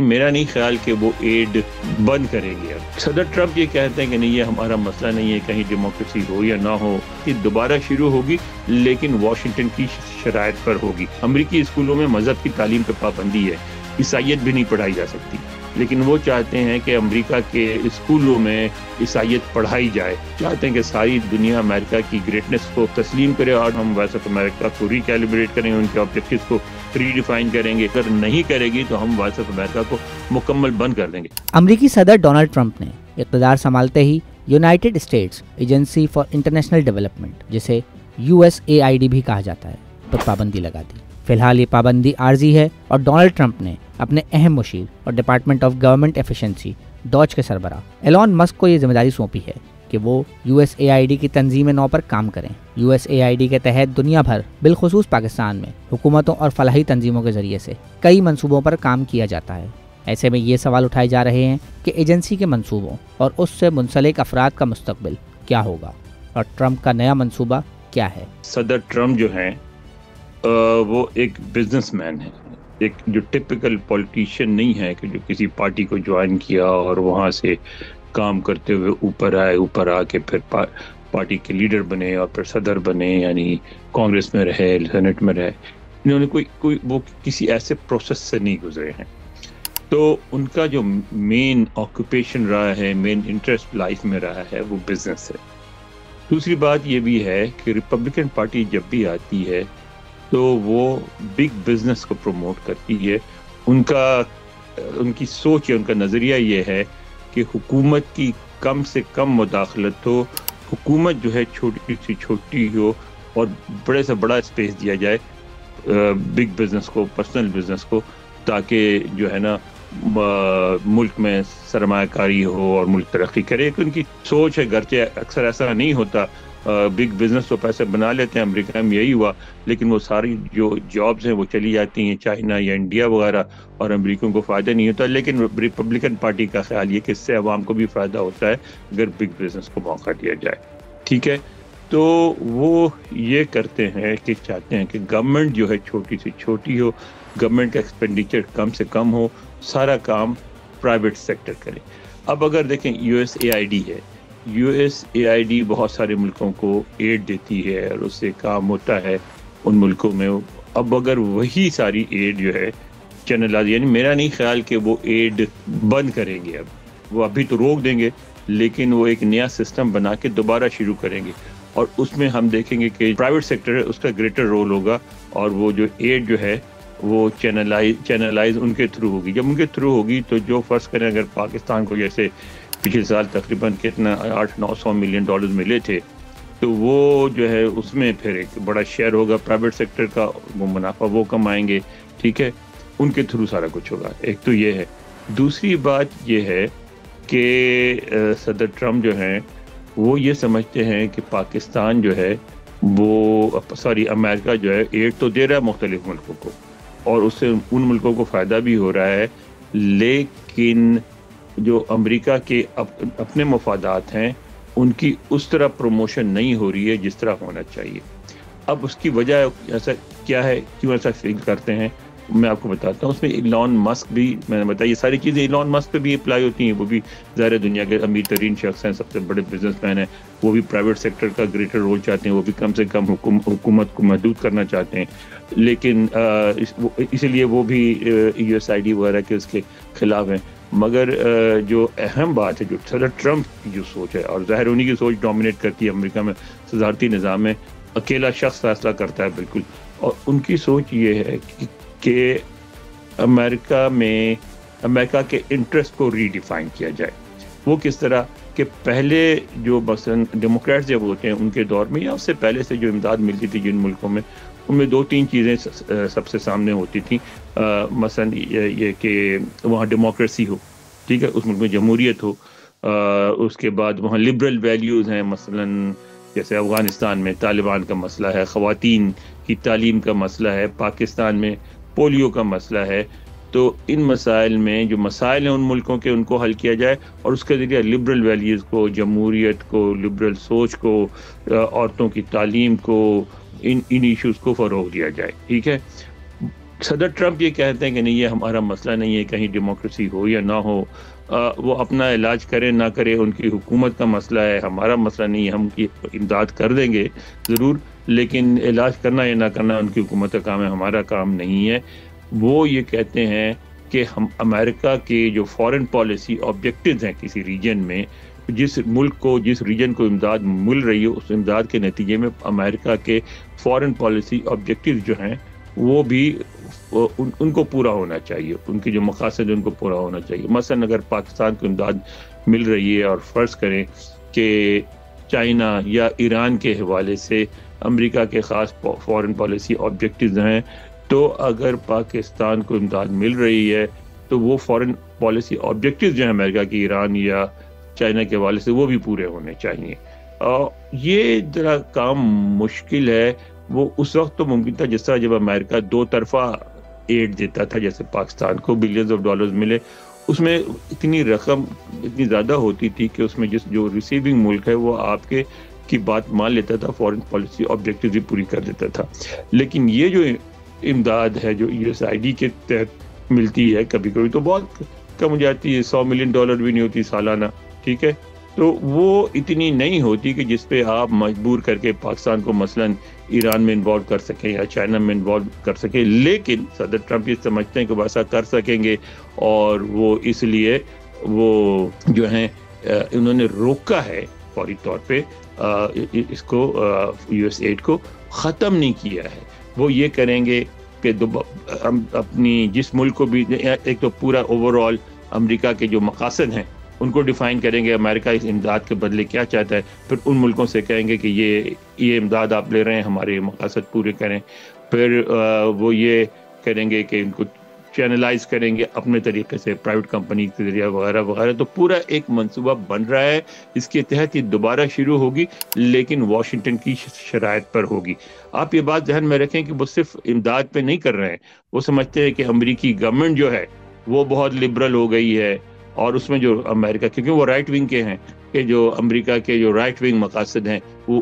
میرا نہیں خیال کہ وہ ایڈ بند کرے گی. اب صدر ٹرمپ یہ کہتے ہیں کہ نہیں، یہ ہمارا مسئلہ نہیں ہے، کہیں ڈیموکریسی ہو یا نہ ہو، یہ دوبارہ شروع ہوگی لیکن واشنگٹن کی شرائط پر ہوگی. امریکی اسکولوں میں مذہب کی تعلیم پہ پابندی ہے، عیسائیت بھی نہیں پڑھائی جا سکتی، لیکن وہ چاہتے ہیں کہ امریکہ کے اسکولوں میں عیسائیت پڑھائی جائے. چاہتے ہیں کہ ساری دنیا امریکہ کی گریٹنس کو تسلیم کرے اور ہم وائس آف امریکہ کو ریکیلیبریٹ کریں، ان کے آبجیکٹیوز کو ری ڈیفائن کریں گے. اگر نہیں کرے گی تو ہم وائس آف امریکہ کو مکمل بند کر دیں گے. امریکی صدر ڈونلڈ ٹرمپ نے اقتدار سنبھالتے ہی United States Agency for International Development, جسے USAID بھی کہا جاتا ہے، پر پابندی لگا دی. فی الحال یہ پابندی عارضی ہے اور ڈونلڈ ٹرمپ نے اپنے اہم مشیر اور ڈپارٹمنٹ آف گورنمنٹ ایفیشنسی ڈوج کے سربراہ ایلون مسک کو یہ ذمہ داری سونپی ہے کہ وہ USAID کی تنظیم نو پر کام کریں. USAID کے تحت دنیا بھر بالخصوص پاکستان میں حکومتوں اور فلاحی تنظیموں کے ذریعے سے کئی منصوبوں پر کام کیا جاتا ہے. ایسے میں یہ سوال اٹھائے جا رہے ہیں کہ ایجنسی کے منصوبوں اور اس سے منسلک افراد کا مستقبل کیا ہوگا اور ٹرمپ کا نیا منصوبہ کیا ہے. صدر ٹرمپ جو ہیں وہ ایک بزنس مین ہے، ایک جو ٹپیکل پولیٹیشین نہیں ہے کہ جو کسی پارٹی کو جوائن کیا اور وہاں سے کام کرتے ہوئے اوپر آ کے پھر پارٹی کے لیڈر بنے اور پھر صدر بنے، یعنی کانگریس میں رہے، سینٹ میں رہے. انہوں نے کوئی وہ کسی ایسے پروسیس سے نہیں گزرے ہیں. تو ان کا جو مین آکوپیشن رہا ہے، مین انٹرسٹ لائف میں رہا ہے، وہ بزنس ہے. دوسری بات یہ بھی ہے کہ ریپبلکن پارٹی جب بھی آتی ہے تو وہ بگ بزنس کو پروموٹ کرتی ہے. ان کی سوچ یا ان کا نظریہ یہ ہے کہ حکومت کی کم سے کم مداخلت ہو، حکومت جو ہے چھوٹی سے چھوٹی ہو اور بڑے سے بڑا اسپیس دیا جائے بگ بزنس کو، پرسنل بزنس کو، تاکہ جو ہے نا ملک میں سرمایہ کاری ہو اور ملک ترقی کرے. ان کی سوچ ہے، گرچہ اکثر ایسا نہیں ہوتا، بگ بزنس تو پیسے بنا لیتے ہیں، امریکہ میں یہی ہوا، لیکن وہ ساری جو جابز ہیں وہ چلی جاتی ہیں چائنا یا انڈیا وغیرہ اور امریکیوں کو فائدہ نہیں ہوتا. لیکن ریپبلکن پارٹی کا خیال یہ کہ اس سے عوام کو بھی فائدہ ہوتا ہے اگر بگ بزنس کو موقع دیا جائے. ٹھیک ہے، تو وہ یہ کرتے ہیں کہ چاہتے ہیں کہ گورنمنٹ جو ہے چھوٹی سے چھوٹی ہو، گورنمنٹ کا ایکسپینڈیچر کم سے کم ہو، سارا کام پرائیویٹ سیکٹر کرے. اب اگر دیکھیں USAID ہے، USAID بہت سارے ملکوں کو ایڈ دیتی ہے اور اس سے کام ہوتا ہے ان ملکوں میں. اب اگر وہی ساری ایڈ جو ہے چینلائز، یعنی میرا نہیں خیال کہ وہ ایڈ بند کریں گے، اب وہ ابھی تو روک دیں گے لیکن وہ ایک نیا سسٹم بنا کے دوبارہ شروع کریں گے اور اس میں ہم دیکھیں گے کہ پرائیویٹ سیکٹر ہے اس کا گریٹر رول ہوگا اور وہ جو ایڈ جو ہے وہ چینلائز ان کے تھرو ہوگی. جب ان کے تھرو ہوگی تو جو فرض کریں اگر پاکستان کو جیسے پچھلے سال تقریباً کتنا 800-900 ملین ڈالر ملے تھے، تو وہ جو ہے اس میں پھر ایک بڑا شیئر ہوگا پرائیویٹ سیکٹر کا، وہ منافع وہ کمائیں گے. ٹھیک ہے، ان کے تھرو سارا کچھ ہوگا. ایک تو یہ ہے. دوسری بات یہ ہے کہ صدر ٹرمپ جو ہیں وہ یہ سمجھتے ہیں کہ پاکستان جو ہے وہ امریکہ جو ہے ایڈ تو دے رہا ہے مختلف ملکوں کو اور اس سے ان ملکوں کو فائدہ بھی ہو رہا ہے، لیکن جو امریکہ کے اپنے مفادات ہیں ان کی اس طرح پروموشن نہیں ہو رہی ہے جس طرح ہونا چاہیے. اب اس کی وجہ ایسا کیا ہے، کیوں ایسا فیل کرتے ہیں، میں آپ کو بتاتا ہوں. اس میں ایلون مسک بھی، میں نے بتایا یہ ساری چیزیں ایلون مسک پہ بھی اپلائی ہوتی ہیں. وہ بھی ظاہر دنیا کے امیر ترین شخص ہیں، سب سے بڑے بزنس مین ہیں. وہ بھی پرائیویٹ سیکٹر کا گریٹر رول چاہتے ہیں، وہ بھی کم سے کم حکومت کو محدود کرنا چاہتے ہیں. لیکن اسی لیے وہ بھی USAID وغیرہ کے اس کے خلاف ہیں. مگر جو اہم بات ہے، جو صدر ٹرمپ کی جو سوچ ہے، اور ظاہر انہی کی سوچ ڈومینیٹ کرتی ہے امریکہ میں، صدارتی نظام میں اکیلا شخص فیصلہ کرتا ہے بالکل. اور ان کی سوچ یہ ہے کہ امریکہ کے انٹرسٹ کو ری ڈیفائن کیا جائے. وہ کس طرح کہ پہلے جو مثلا ڈیموکریٹس جب ہوتے ہیں ان کے دور میں یا اس سے پہلے سے جو امداد ملتی تھی جن ملکوں میں، ان میں 2-3 چیزیں سب سے سامنے ہوتی تھیں. مثلا یہ کہ وہاں ڈیموکریسی ہو، ٹھیک ہے، اس ملک میں جمہوریت ہو. اس کے بعد وہاں لبرل ویلیوز ہیں، مثلا جیسے افغانستان میں طالبان کا مسئلہ ہے، خواتین کی تعلیم کا مسئلہ ہے، پاکستان میں پولیو کا مسئلہ ہے. تو ان مسائل میں جو مسائل ہیں ان ملکوں کے، ان کو حل کیا جائے اور اس کے ذریعے لبرل ویلیوز کو، جمہوریت کو، لبرل سوچ کو، عورتوں کی تعلیم کو، ان ایشوز کو فروغ دیا جائے. ٹھیک ہے. صدر ٹرمپ یہ کہتے ہیں کہ نہیں یہ ہمارا مسئلہ نہیں ہے، کہیں ڈیموکریسی ہو یا نہ ہو، وہ اپنا علاج کریں نہ کریں ان کی حکومت کا مسئلہ ہے، ہمارا مسئلہ نہیں ہے، ہم کی امداد کر دیں گے ضرور، لیکن علاج کرنا یا نہ کرنا ان کی حکومت کا کام ہے، ہمارا کام نہیں ہے۔ وہ یہ کہتے ہیں کہ ہم امریکہ کے جو فارن پالیسی آبجیکٹیوز ہیں کسی ریجن میں، جس ملک کو جس ریجن کو امداد مل رہی ہے، اس امداد کے نتیجے میں امریکہ کے فارن پالیسی آبجیکٹیوز جو ہیں وہ بھی ان کو پورا ہونا چاہیے، ان کی جو مقاصد ان کو پورا ہونا چاہیے۔ مثلا اگر پاکستان کو امداد مل رہی ہے اور فرض کریں کہ چائنا یا ایران کے حوالے سے امریکہ کے خاص فارن پالیسی آبجیکٹیوز ہیں، تو اگر پاکستان کو امداد مل رہی ہے تو وہ فارن پالیسی آبجیکٹیوز جو ہیں امریکہ کی ایران یا چائنا کے حوالے سے وہ بھی پورے ہونے چاہیے۔ یہ ذرا کام مشکل ہے، وہ اس وقت تو ممکن تھا جس طرح جب امریکہ دو طرفہ ایڈ دیتا تھا، جیسے پاکستان کو بلینز آف ڈالرز ملے، اس میں اتنی رقم اتنی زیادہ ہوتی تھی کہ اس میں جو ریسیونگ ملک ہے وہ آپ کے کی بات مان لیتا تھا، فارن پالیسی آبجیکٹیو بھی پوری کر دیتا تھا۔ لیکن یہ جو امداد ہے جو USAID کے تحت ملتی ہے، کبھی کبھی تو بہت کم ہو جاتی ہے، $100 ملین بھی نہیں ہوتی سالانہ، ٹھیک ہے، تو وہ اتنی نہیں ہوتی کہ جس پہ آپ مجبور کر کے پاکستان کو مثلاً ایران میں انوالو کر سکیں یا چائنا میں انوالو کر سکیں۔ لیکن صدر ٹرمپ یہ سمجھتے ہیں کہ وہ ایسا کر سکیں گے، اور وہ اس لیے وہ جو ہیں انہوں نے روکا ہے فوری طور پہ اس کو USAID کو ختم نہیں کیا ہے۔ وہ یہ کریں گے کہ اپنی جس ملک کو بھی ایک تو پورا اوور آل امریکہ کے جو مقاصد ہیں ان کو ڈیفائن کریں گے، امریکہ اس امداد کے بدلے کیا چاہتا ہے، پھر ان ملکوں سے کہیں گے کہ یہ امداد آپ لے رہے ہیں، ہمارے مقاصد پورے کریں۔ پھر وہ یہ کریں گے کہ ان کو چینلائز کریں گے اپنے طریقے سے، پرائیویٹ کمپنی کے ذریعہ وغیرہ وغیرہ۔ تو پورا ایک منصوبہ بن رہا ہے، اس کے تحت یہ دوبارہ شروع ہوگی، لیکن واشنگٹن کی شرائط پر ہوگی۔ آپ یہ بات ذہن میں رکھیں کہ وہ صرف امداد پہ نہیں کر رہے ہیں، وہ سمجھتے ہیں کہ امریکی گورنمنٹ جو ہے وہ بہت لبرل ہو گئی ہے، اور اس میں جو امریکہ، کیونکہ وہ رائٹ ونگ کے ہیں، کہ جو امریکہ کے جو رائٹ ونگ مقاصد ہیں وہ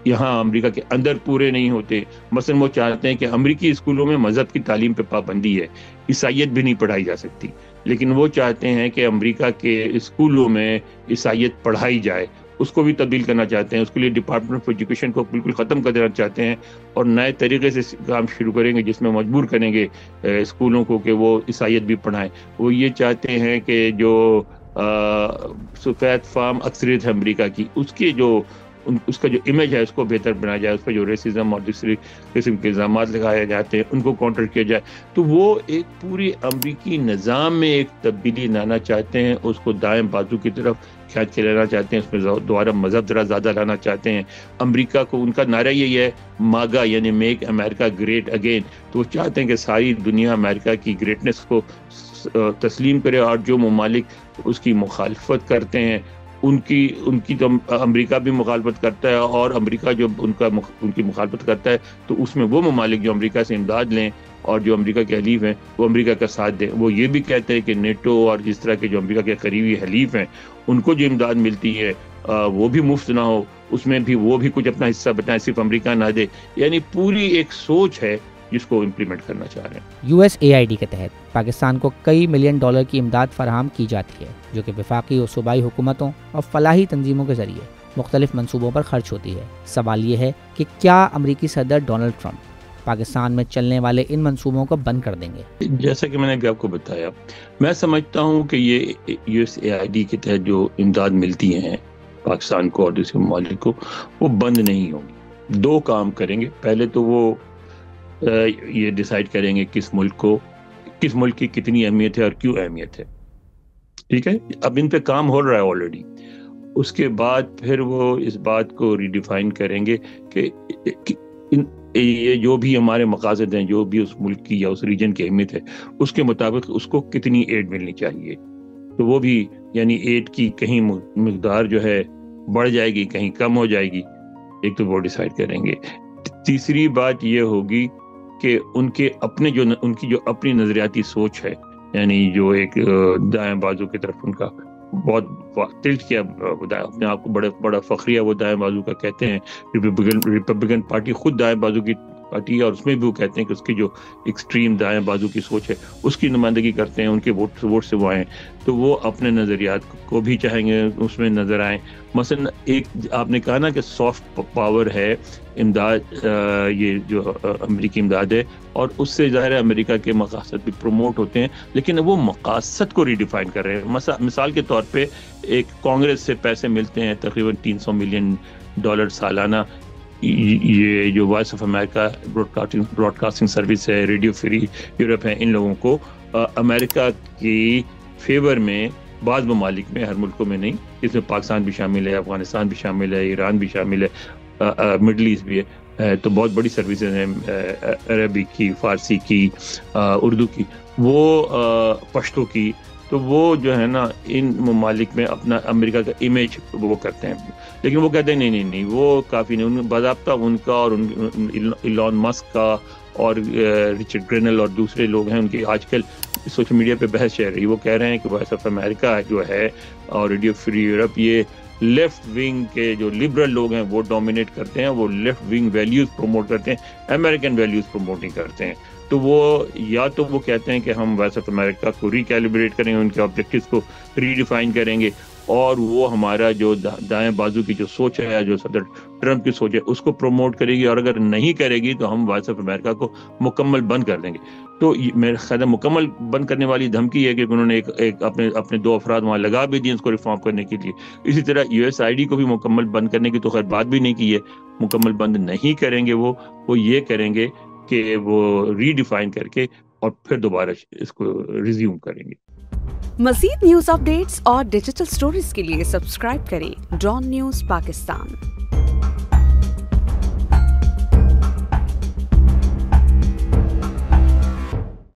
یہاں امریکہ کے اندر پورے نہیں ہوتے۔ مثلا وہ چاہتے ہیں کہ امریکی اسکولوں میں مذہب کی تعلیم پہ پابندی ہے، عیسائیت بھی نہیں پڑھائی جا سکتی، لیکن وہ چاہتے ہیں کہ امریکہ کے اسکولوں میں عیسائیت پڑھائی جائے، اس کو بھی تبدیل کرنا چاہتے ہیں، اس کے لیے ڈپارٹمنٹ آف ایجوکیشن کو بالکل ختم کر دینا چاہتے ہیں، اور نئے طریقے سے کام شروع کریں گے جس میں مجبور کریں گے اسکولوں کو کہ وہ عیسائیت بھی پڑھائیں۔ وہ یہ چاہتے ہیں کہ جو سفید فام اکثریت ہے امریکہ کی، اس کا جو امیج ہے اس کو بہتر بنایا جائے، اس پہ جو ریسزم اور دوسری قسم کے الزامات لگائے جاتے ہیں ان کو کاؤنٹر کیا جائے۔ تو وہ ایک پوری امریکی نظام میں ایک تبدیلی لانا چاہتے ہیں، اس کو دائیں بازو کی طرف کھینچ کے لینا چاہتے ہیں، اس میں دوبارہ مذہب ذرا زیادہ لانا چاہتے ہیں۔ امریکہ کو ان کا نعرہ یہی ہے ماگا، یعنی میک امریکہ گریٹ اگین، تو وہ چاہتے ہیں کہ ساری دنیا امریکہ کی گریٹنس کو تسلیم کرے، اور جو ممالک اس کی مخالفت کرتے ہیں ان کی تو امریکہ بھی مخالفت کرتا ہے، اور امریکہ جو ان کی مخالفت کرتا ہے تو اس میں وہ ممالک جو امریکہ سے امداد لیں اور جو امریکہ کے حلیف ہیں وہ امریکہ کا ساتھ دیں۔ وہ یہ بھی کہتے ہیں کہ نیٹو اور اس طرح کے جو امریکہ کے قریبی حلیف ہیں ان کو جو امداد ملتی ہے وہ بھی مفت نہ ہو، اس میں بھی وہ بھی کچھ اپنا حصہ بتائیں، صرف امریکہ نہ دے۔ یعنی پوری ایک سوچ ہے جس کو امپلیمنٹ کرنا چاہ رہے ہیں۔ USAID کے تحت پاکستان کو کئی ملین ڈالر کی امداد فراہم کی جاتی ہے، جو کہ وفاقی اور صوبائی حکومتوں اور فلاحی تنظیموں کے ذریعے مختلف منصوبوں پر خرچ ہوتی ہے۔ سوال یہ ہے کہ کیا امریکی صدر ڈونلڈ ٹرمپ پاکستان میں چلنے والے ان منصوبوں کو بند کر دیں گے؟ جیسا کہ میں نے ابھی آپ کو بتایا، میں سمجھتا ہوں کہ یہ USAID کے تحت جو امداد ملتی ہیں پاکستان کو اور دوسرے ممالک کو، وہ بند نہیں ہوگی۔ دو کام کریں گے، پہلے تو وہ یہ ڈیسائیڈ کریں گے کس ملک کی کتنی اہمیت ہے اور کیوں اہمیت ہے، ٹھیک ہے، اب ان پہ کام ہو رہا ہے آلریڈی۔ اس کے بعد پھر وہ اس بات کو ریڈیفائن کریں گے کہ یہ جو بھی ہمارے مقاصد ہیں، جو بھی اس ملک کی یا اس ریجن کی اہمیت ہے، اس کے مطابق اس کو کتنی ایڈ ملنی چاہیے۔ تو وہ بھی یعنی ایڈ کی کہیں مقدار جو ہے بڑھ جائے گی، کہیں کم ہو جائے گی، ایک تو وہ ڈیسائیڈ کریں گے۔ تیسری بات یہ ہوگی کہ ان کی جو اپنی نظریاتی سوچ ہے، یعنی جو ایک دائیں بازو کی طرف ان کا بہت ٹلٹ کیا، اپنے آپ کو بڑا فخریہ وہ دائیں بازو کا کہتے ہیں، ریپبلکن پارٹی خود دائیں بازو کی پارٹی ہے, اور اس میں بھی وہ کہتے ہیں کہ اس کی جو ایکسٹریم دائیں بازو کی سوچ ہے اس کی نمائندگی کرتے ہیں, ان کے ووٹ سے وہ آئیں, تو وہ اپنے نظریات کو بھی چاہیں گے اس میں نظر آئیں. مثلا ایک آپ نے کہا نا کہ سافٹ پاور ہے امداد, یہ جو امریکی امداد ہے, اور اس سے ظاہر ہے امریکہ کے مقاصد بھی پروموٹ ہوتے ہیں, لیکن وہ مقاصد کو ریڈیفائن کر رہے ہیں. مثال کے طور پہ ایک کانگریس سے پیسے ملتے ہیں تقریباً $300 ملین سالانہ. یہ جو voice of America broadcasting service ہے, ریڈیو فری یورپ ہے, ان لوگوں کو امریکہ کی فیور میں بعض ممالک میں, ہر ملکوں میں نہیں, اس میں پاکستان بھی شامل ہے, افغانستان بھی شامل ہے, ایران بھی شامل ہے, مڈل ایسٹ بھی ہے, تو بہت بڑی سروسز ہیں عربی کی, فارسی کی, اردو کی, وہ پشتو کی. تو وہ جو ہے نا ان ممالک میں اپنا امریکہ کا امیج وہ کرتے ہیں, لیکن وہ کہتے ہیں نہیں وہ کافی نہیں. باضابطہ ان کا اور ایلون مسک کا اور رچرڈ گرینل اور دوسرے لوگ ہیں, ان کی آج کل سوشل میڈیا پہ بحث چل رہی. وہ کہہ رہے ہیں کہ وائس آف امریکہ جو ہے اور ریڈیو فری یورپ, یہ لیفٹ ونگ کے جو لبرل لوگ ہیں وہ ڈومینیٹ کرتے ہیں, وہ لیفٹ ونگ ویلیوز پروموٹ کرتے ہیں, امریکن ویلیوز پروموٹ نہیں کرتے ہیں. تو وہ یا تو وہ کہتے ہیں کہ ہم وائس آف امریکہ کو ریکیلیبریٹ کریں گے, ان کے آبجیکٹیوز کو ریڈیفائن کریں گے, اور وہ ہمارا جو دائیں بازو کی جو سوچ ہے, جو صدر ٹرمپ کی سوچ ہے, اس کو پروموٹ کرے گی, اور اگر نہیں کرے گی تو ہم وائس آف امریکہ کو مکمل بند کر دیں گے. تو میرے خیال مکمل بند کرنے والی دھمکی ہے کہ انہوں نے ایک اپنے 2 افراد وہاں لگا بھی دیے اس کو ریفارم کرنے کے لیے. اسی طرح USAID کو بھی مکمل بند کرنے کی تو خیر بات بھی نہیں کی ہے, مکمل بند نہیں کریں گے. وہ یہ کریں گے کہ وہ ریڈیفائن کر کے اور پھر دوبارہ اس کو ریزیوم کریں گے. مزید نیوز اپ ڈیٹس اور ڈیجیٹل سٹوریز کے لیے سبسکرائب کریں ڈان نیوز پاکستان.